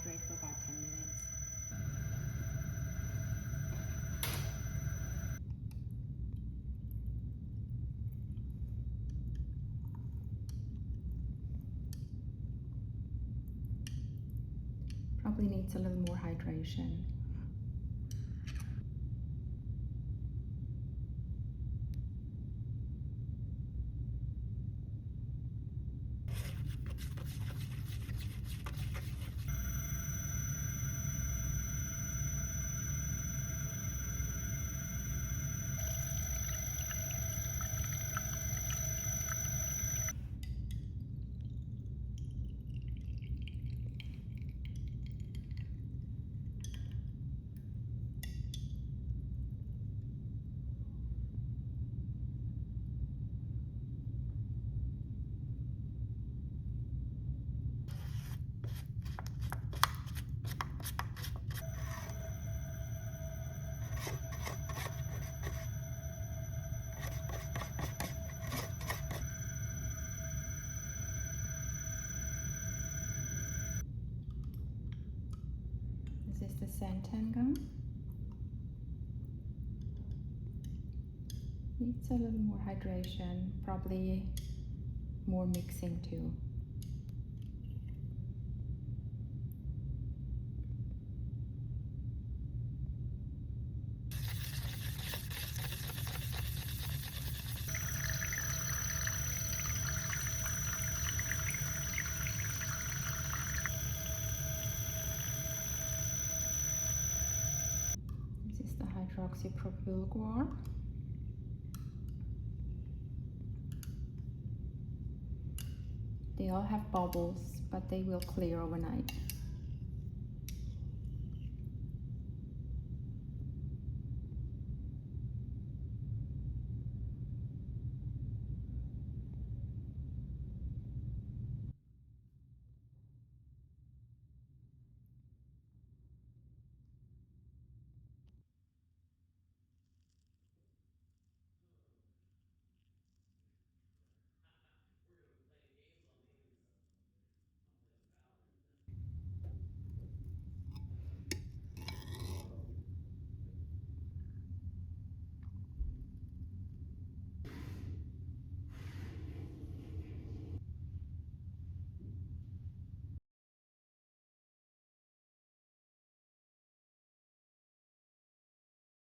hydrate for about 10 minutes. Probably needs a little more hydration. This is the Santan gum. Needs a little more hydration, probably more mixing too. This is the hydroxypropyl guar. They all have bubbles, but they will clear overnight.